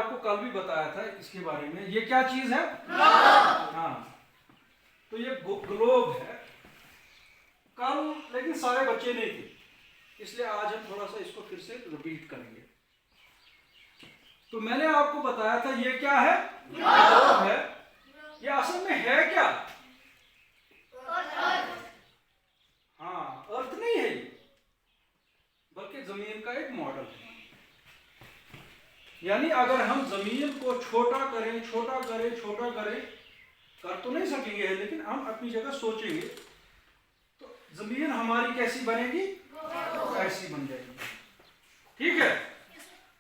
आपको कल भी बताया था इसके बारे में। ये क्या चीज है? हाँ, तो ये ग्लोब है। कल लेकिन सारे बच्चे नहीं थे, इसलिए आज हम थोड़ा सा इसको फिर से रिपीट करेंगे। तो मैंने आपको बताया था ये क्या है? ग्लोब है। ये असल में है क्या? हाँ, अर्थ नहीं है ये, बल्कि जमीन का एक मॉडल है। यानी अगर हम जमीन को छोटा करें, छोटा करें, छोटा करें, कर तो नहीं सकेंगे, लेकिन हम अपनी जगह सोचेंगे तो जमीन हमारी कैसी बनेगी? ऐसी बन जाएगी। ठीक है,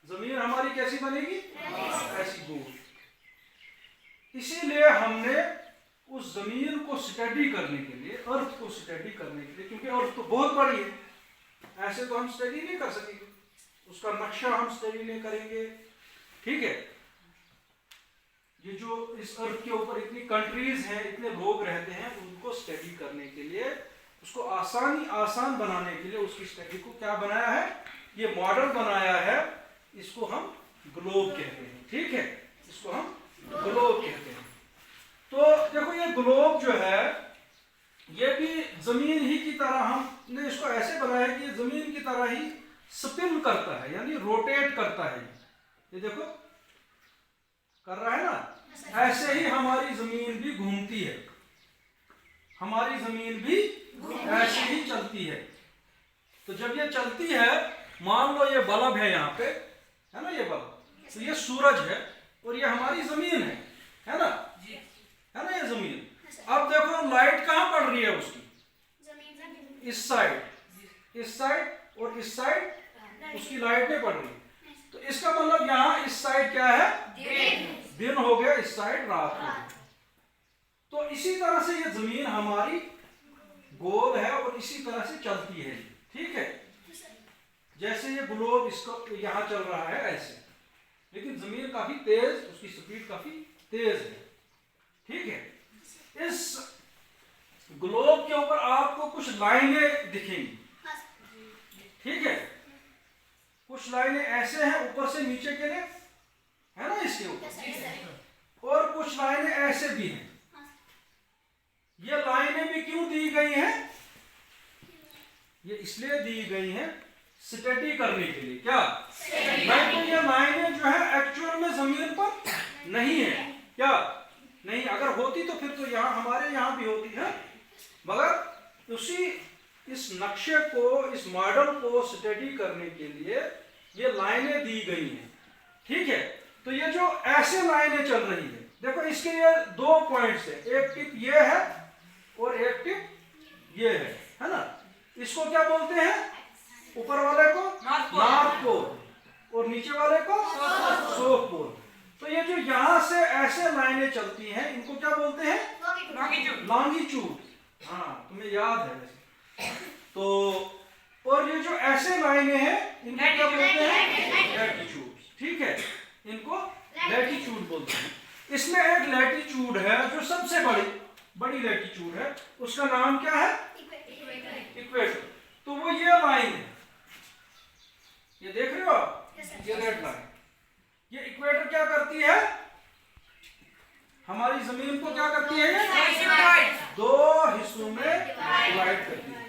जमीन हमारी कैसी बनेगी? ऐसी गोल। इसीलिए हमने उस जमीन को स्टडी करने के लिए, अर्थ को स्टडी करने के लिए, क्योंकि अर्थ तो बहुत बड़ी है, ऐसे तो हम स्टडी नहीं कर सकेंगे, उसका नक्शा हम स्टडी नहीं करेंगे। ठीक है, ये जो इस अर्थ के ऊपर इतनी कंट्रीज हैं, इतने लोग रहते हैं, उनको स्टडी करने के लिए, उसको आसान बनाने के लिए उसकी स्टडी को क्या बनाया है? ये मॉडल बनाया है। इसको हम ग्लोब कहते हैं। ठीक है, इसको हम ग्लोब कहते हैं। तो देखो ये ग्लोब जो है, ये भी जमीन ही की तरह, हमने इसको ऐसे बनाया कि ये जमीन की तरह ही स्पिन करता है, यानी रोटेट करता है। ये देखो कर रहा है ना, ऐसे ही हमारी जमीन भी घूमती है, हमारी जमीन भी ऐसे ही चलती है। तो जब ये चलती है, मान लो ये बल्ब है यहाँ पे, है ना, ये बल्ब, तो ये सूरज है और ये हमारी जमीन है ना, है ना, ये जमीन। अब देखो लाइट कहाँ पड़ रही है उसकी? इस साइड, इस साइड और इस साइड उसकी लाइट नहीं पड़ रही। तो इसका मतलब यहाँ इस साइड क्या है? दिन हो गया, इस साइड रात हो गया। तो इसी तरह से ये जमीन हमारी गोल है और इसी तरह से चलती है। ठीक है, जैसे ये ग्लोब इसको यहाँ चल रहा है ऐसे, लेकिन जमीन काफी तेज, उसकी स्पीड काफी तेज है। ठीक है, इस ग्लोब के ऊपर आपको कुछ लाइनें दिखेंगी। ठीक है, कुछ लाइनें ऐसे हैं ऊपर से नीचे के लिए, है ना, इसके ऊपर, और कुछ लाइनें ऐसे भी हैं। ये लाइनें भी क्यों दी गई हैं? ये इसलिए दी गई हैं स्टडी करने के लिए। क्या? नहीं तो ये लाइनें जो है एक्चुअल में जमीन पर नहीं है। क्या नहीं? अगर होती तो फिर तो यहाँ हमारे यहाँ भी होती है, मगर उसी इस नक्शे को, इस मॉडल को स्टडी करने के लिए ये लाइनें दी गई हैं। ठीक है, तो ये जो ऐसे लाइनें चल रही है, देखो इसके ये दो पॉइंट्स है, एक टिप ये है और एक टिप ये है ना। इसको क्या बोलते हैं? ऊपर वाले को नॉर्थ पोल और नीचे वाले को साउथ पोल। तो ये जो यहाँ से ऐसे लाइनें चलती हैं, इनको क्या बोलते हैं? लॉन्गिट्यूड। हाँ, तुम्हें याद है वैसे। तो और ये जो ऐसे लाइनें हैं, इनको क्या बोलते हैं? लैटिट्यूड। ठीक है, इनको लैटिट्यूड बोलते हैं। इसमें एक लैटिट्यूड है जो सबसे बड़ी लैटिट्यूड है, उसका नाम क्या है? इक्वेटर। तो वो ये लाइन है, ये देख रहे हो आप, ये रेड लाइन। ये इक्वेटर क्या करती है? हमारी जमीन को क्या करती है? दो हिस्सों में डिवाइड करती है।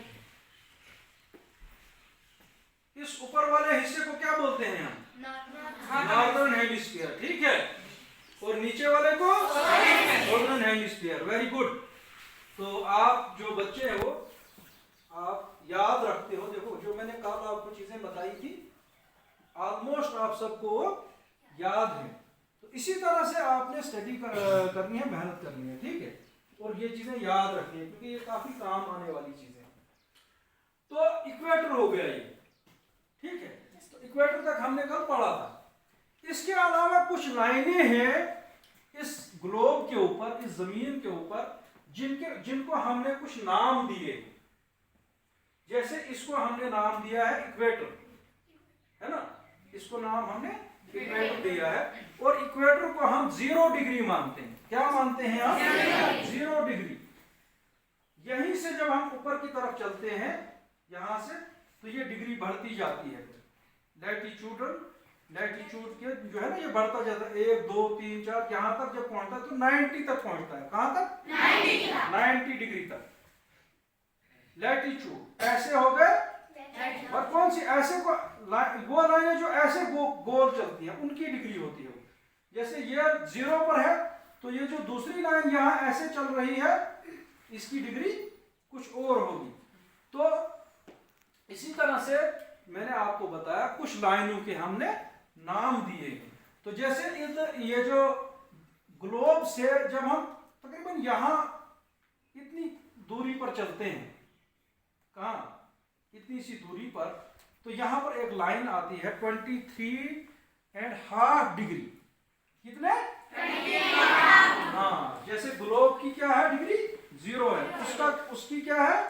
इस ऊपर वाले हिस्से को क्या बोलते हैं हम? Northern hemisphere. ठीक है, और नीचे वाले को सदर्न हेमिस्फीयर। Very good. तो आप जो बच्चे हो, आप याद रखते हो। देखो जो मैंने कल आपको चीजें बताई थी, ऑलमोस्ट आप सबको याद है। तो इसी तरह से आपने स्टडी करनी है, मेहनत करनी है। ठीक है, और ये चीजें याद रखनी है, क्योंकि ये काफी काम आने वाली चीजें हैं। तो इक्वेटर हो गया ये। ठीक है, तो इक्वेटर तक हमने कल पढ़ा था। इसके अलावा कुछ लाइनें हैं इस ग्लोब के ऊपर, इस जमीन के ऊपर, जिनको हमने कुछ नाम दिए। जैसे इसको हमने नाम दिया है इक्वेटर, है ना, इसको नाम हमने इक्वेटर दिया है। और इक्वेटर को हम 0 डिग्री मानते हैं। क्या मानते हैं हम? 0 डिग्री। यहीं से जब हम ऊपर की तरफ चलते हैं, यहां से, तो ये डिग्री बढ़ती जाती है। लैटिट्यूडल लैटिट्यूड के जो है ना ये बढ़ता जाता है 1 2 3 4 यहाँ तक जब पहुंचता है तो 90 तक पहुंचता है। कहाँ तक? 90 डिग्री तक लैटिट्यूड। ऐसे हो गए। और कौन सी ऐसे को वो लाइनें जो ऐसे गोल चलती हैं उनकी डिग्री होती है। जैसे ये 0 पर है तो ये जो दूसरी लाइन यहाँ ऐसे चल रही है इसकी डिग्री कुछ और होगी। तो इसी तरह से मैंने आपको बताया कुछ लाइनों के हमने नाम दिए हैं। तो जैसे ये जो ग्लोब से जब हम तकरीबन यहाँ इतनी दूरी पर चलते हैं, कहाँ इतनी सी दूरी पर, तो यहाँ पर एक लाइन आती है 23.5 डिग्री। कितने? हाँ, जैसे ग्लोब की क्या है डिग्री 0 है, उसकी क्या है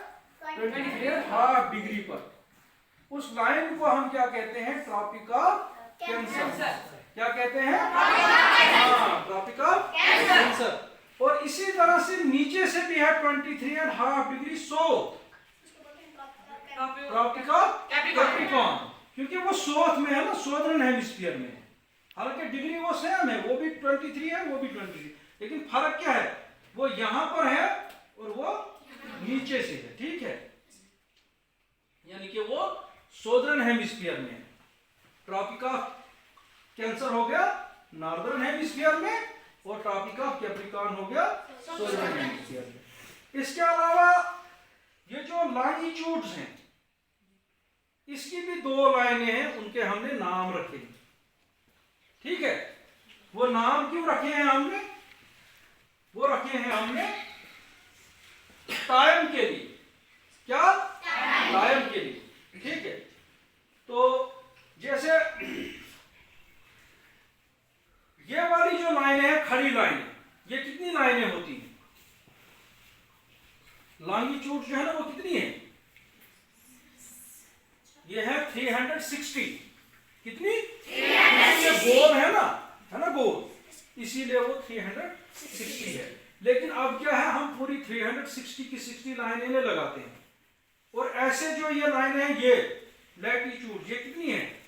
23.5 डिग्री पर। उस लाइन को हम क्या कहते हैं? Tropical cancer. क्या कहते हैं? हाँ, ट्रॉपिकल कैंसर। और इसी तरह से नीचे से भी है 23.5 डिग्री साउथ, ट्रॉपिकल कैप्रिकॉर्न, क्योंकि वो साउथ में है ना, सॉदर्न हेमिस्फीयर में है। हालांकि डिग्री वो सेम है, वो भी 23 है, वो भी 23, लेकिन फर्क क्या है? वो यहां पर है और वो नीचे से है। ठीक है, यानी कि वो सॉदर्न हेमिस्फीयर में है। ट्रॉपिकल कैंसर हो गया नॉर्दर्न हेमिस्फीयर में और ट्रॉपिकल कैप्रिकॉर्न हो गया सॉदर्न हेमिस्फीयर में। इसके अलावा ये जो लॉन्गिट्यूड्स हैं इसकी भी 2 लाइनें हैं, उनके हमने नाम रखे। ठीक है, वो नाम क्यों रखे हैं हमने? वो रखे हैं हमने टाइम के लिए। क्या? टाइम के लिए। ठीक है, तो जैसे ये वाली जो लाइनें हैं खड़ी लाइनें, ये कितनी लाइनें होती हैं? लॉन्गिट्यूड जो है ना वो कितनी है? ये है 360। कितनी? ये गोल है ना गोल, इसीलिए वो 360 है। लेकिन अब क्या है, हम पूरी 360 की 60 लाइनें लगाते हैं। और ऐसे जो ये लाइनें हैं ये लैटिट्यूड, ये कितनी है?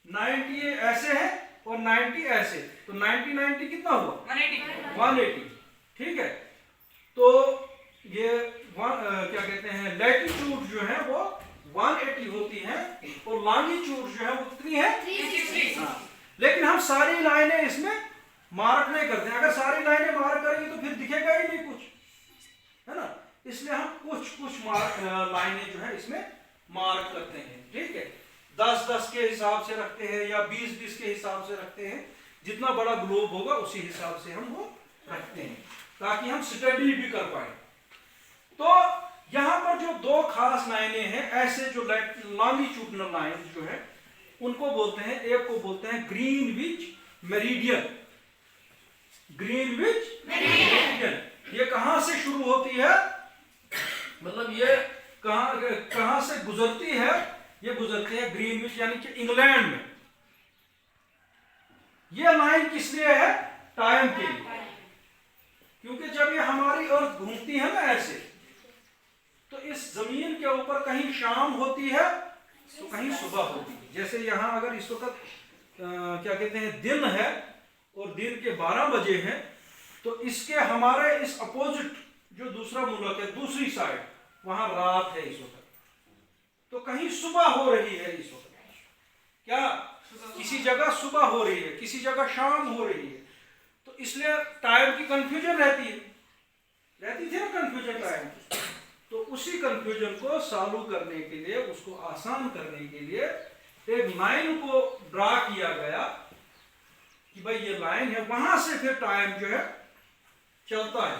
90 ऐसे है और 90 ऐसे, तो 90 कितना हुआ? 180। ठीक है, तो ये क्या कहते हैं, लैटिट्यूड जो है वो 180 होती है और लॉन्गिट्यूड जो है वो कितनी है? 360। हाँ, लेकिन हम सारी लाइनें इसमें मार्क नहीं करते। अगर सारी लाइनें मार्क करेंगे तो फिर दिखेगा ही नहीं कुछ, है ना। इसलिए हम कुछ लाइनें जो है इसमें मार्क करते हैं। ठीक है, 10-10 के हिसाब से रखते हैं या 20-20 के हिसाब से रखते हैं। जितना बड़ा ग्लोब होगा उसी हिसाब से हम वो रखते हैं ताकि हम स्टडी भी कर पाए। तो यहां पर जो 2 खास लाइनें हैं, ऐसे जो लॉन्गिट्यूडनल लाइन जो है उनको बोलते हैं, एक को बोलते हैं ग्रीनविच मेरिडियन। ग्रीनविच मेरिडियन ये कहां से शुरू होती है, मतलब ये कहां से गुजरती है? ये गुजरती है ग्रीनविच यानी कि इंग्लैंड में। ये लाइन किस लिए है? टाइम के लिए, क्योंकि जब ये हमारी अर्थ घूमती है ना ऐसे, तो इस जमीन के ऊपर कहीं शाम होती है तो कहीं सुबह होती है। जैसे यहाँ अगर इस वक्त क्या कहते हैं दिन है और दिन के 12 बजे हैं, तो इसके हमारे इस अपोजिट जो दूसरा मुल्क है, दूसरी साइड, वहां रात है इस वक्त, तो कहीं सुबह हो रही है इस वक्त। क्या? किसी जगह सुबह हो रही है, किसी जगह शाम हो रही है। तो इसलिए टाइम की कंफ्यूजन रहती थी ना, कंफ्यूजन टाइम की। तो उसी कंफ्यूजन को सॉल्व करने के लिए, उसको आसान करने के लिए एक लाइन को ड्रा किया गया कि भाई ये लाइन है, वहां से फिर टाइम जो है चलता है,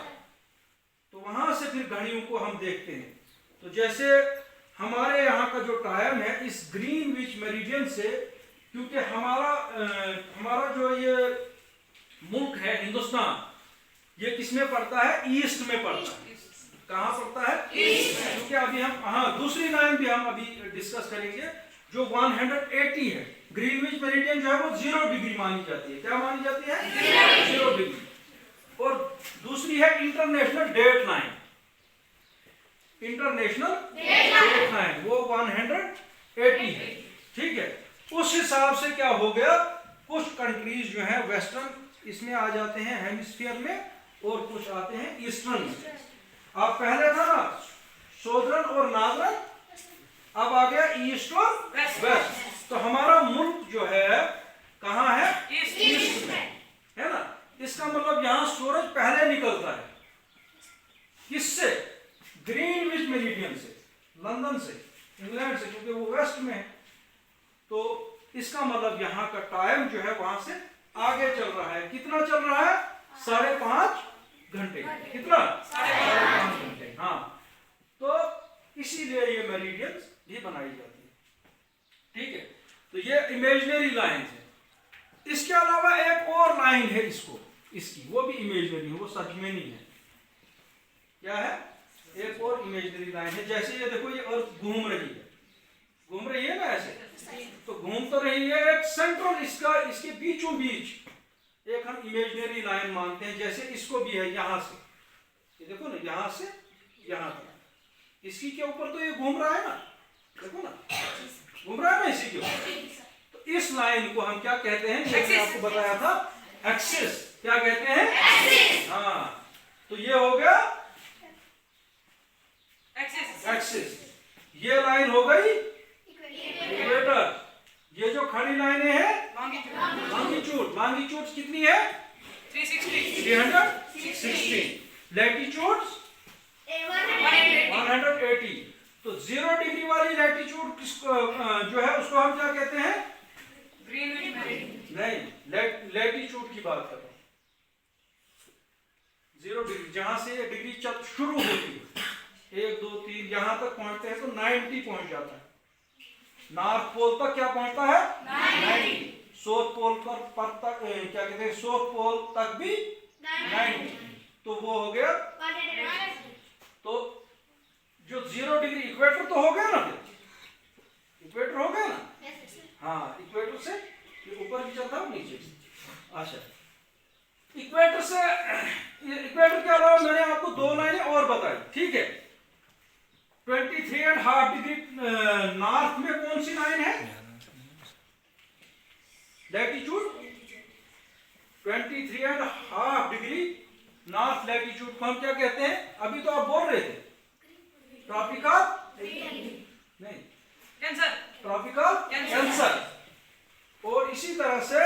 तो वहां से फिर घड़ियों को हम देखते हैं। तो जैसे हमारे यहाँ का जो टाइम है इस ग्रीनविच मेरिडियन से, क्योंकि हमारा जो ये मुल्क है हिंदुस्तान, ये किस में पड़ता है? ईस्ट में पड़ता है। कहाँ पड़ता है? ईस्ट में। क्योंकि अभी हम दूसरी लाइन भी हम अभी डिस्कस करेंगे जो 180 है। ग्रीनविच मेरिडियन जो है वो 0 डिग्री मानी जाती है। क्या मानी जाती है? 0 डिग्री। और दूसरी है international date line. International date line वो 180 है। ठीक है, उस हिसाब से क्या हो गया, कुछ कंट्रीज जो है वेस्टर्न इसमें आ जाते हैं हेमिस्फीयर में, और कुछ आते हैं ईस्टर्न में। अब पहले था ना सोदर्न और नार्दर्न, अब आ गया ईस्ट और वेस्ट। तो हमारा मुल्क जो है कहाँ है? ईस्ट में, है ना। इसका मतलब यहाँ सूरज पहले निकलता है, किससे? ग्रीनविच मेरिडियन से, लंदन से, इंग्लैंड से, क्योंकि वो वेस्ट में है। तो इसका मतलब यहाँ का टाइम जो है वहां से आगे चल रहा है। कितना चल रहा है? 5.5 घंटे। कितना? 5.5 घंटे। हाँ, तो इसीलिए ये मेरिडियंस भी बनाई जाती है। ठीक है, तो ये इमेजिनरी लाइन है। इसके अलावा एक और लाइन है इसकी, वो भी इमेजिनरी है, वो सच में नहीं है। क्या है? एक और इमेजिनरी लाइन है। जैसे ये देखो, ये अर्थ घूम रही है ना ऐसे, तो घूम तो रही है, एक सेंट्रल इसके बीचों बीच एक हम इमेजिनरी लाइन मानते हैं। जैसे इसको भी है, यहां से ये देखो ना, यहां से यहां तक, इसी के ऊपर तो ये घूम रहा है ना, देखो ना, घूम रहा है ना इसी के ऊपर। तो इस लाइन को हम क्या कहते हैं? मैंने आपको बताया था, एक्सिस। क्या कहते हैं? एक्सिस। हाँ, तो ये हो गया एक्सिस। ये लाइन हो गई इक्वेटर। ये जो खड़ी लाइनें हैं लॉन्गिट्यूड। लॉन्गिट्यूड कितनी है? 360। लैटिट्यूड 180। तो 0 डिग्री वाली लैटिट्यूड किसको जो है उसको हम क्या कहते हैं? Greenwich meridian. नहीं, लैटिट्यूड की बात कर रहा हूं। 0 डिग्री, जहां से ये डिग्री शुरू होती है, 1 2 3 यहां तक पहुंचते हैं तो 90 पहुंच जाता है। नॉर्थ पोल तक क्या पहुंचता है? 90। साउथ पोल पर तक क्या कहते हैं? साउथ पोल तक भी 90। तो वो हो गया। तो जो 0 डिग्री इक्वेटर तो हो गया ना, फिर इक्वेटर हो गया ना। हाँ, इक्वेटर से ऊपर भी चलता है, नीचे। अच्छा, इक्वेटर से, इक्वेटर के अलावा मैंने आपको 2 लाइनें और बताई। ठीक है, 23.5 डिग्री नॉर्थ में कौन सी लाइन है? लैटिट्यूड 23.5 डिग्री नॉर्थ लैटिट्यूड को हम क्या कहते हैं? अभी तो आप बोल रहे थे ट्रॉपिकल, नहीं, ट्रॉपिकल कैंसर। और इसी तरह से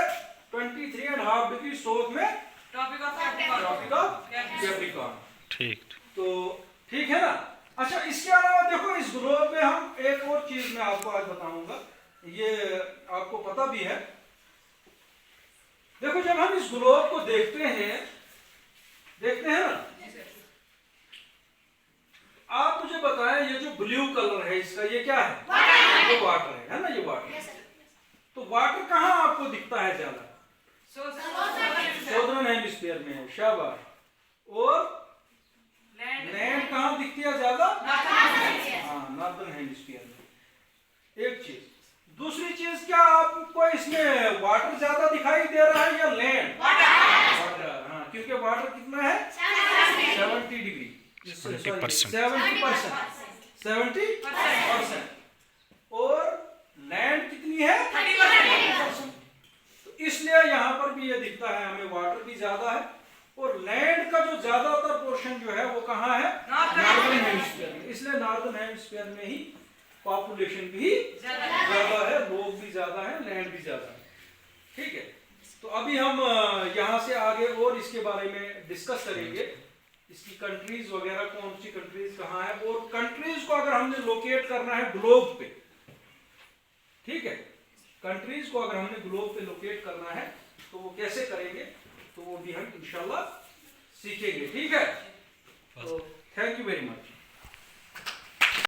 23.5 डिग्री साउथ में ट्रॉपिकल कैप्रिकॉर्न। ठीक, तो ठीक है ना। अच्छा, इसके अलावा देखो, इस ग्लोब में हम एक और चीज मैं आपको आज बताऊंगा, ये आपको पता भी है। देखो, जब हम इस ग्लोब को देखते हैं ना, आप मुझे बताएं, ये जो ब्लू कलर है इसका, ये क्या है? ये वाटर है ना, ये वाटर। तो वाटर कहाँ आपको दिखता है ज्यादा? सौदर्न हेमिस्फीयर में है, शाबाश। और लैंड कहाँ दिखती है ज्यादा? हाँ, नॉर्दर्न हेमिस्फीयर में। एक चीज। दूसरी चीज, क्या आपको इसमें वाटर ज्यादा दिखाई दे रहा है या लैंड? वाटर। हाँ, क्योंकि वाटर कितना है? 70 डिग्री, 70%। और लैंड कितनी है? 30%। तो इसलिए यहाँ पर भी ये दिखता है हमें, वाटर भी ज्यादा है। और लैंड का जो ज्यादातर पोर्शन जो है वो कहाँ है? नॉर्दर्न हेमिस्फीयर में। इसलिए नॉर्दर्न हेमिस्फीयर में ही पॉपुलेशन भी ज्यादा है, लोग भी ज्यादा है, लैंड भी ज्यादा है। ठीक है, तो अभी हम यहाँ से आगे और इसके बारे में डिस्कस करेंगे, इसकी कंट्रीज वगैरह, कौन सी कंट्रीज कहाँ है, और कंट्रीज को अगर हमने लोकेट करना है ग्लोब पे, ठीक है, कंट्रीज को अगर हमने ग्लोब पे लोकेट करना है तो वो कैसे करेंगे, तो वो भी हम इंशाल्लाह सीखेंगे। ठीक है, तो थैंक यू वेरी मच।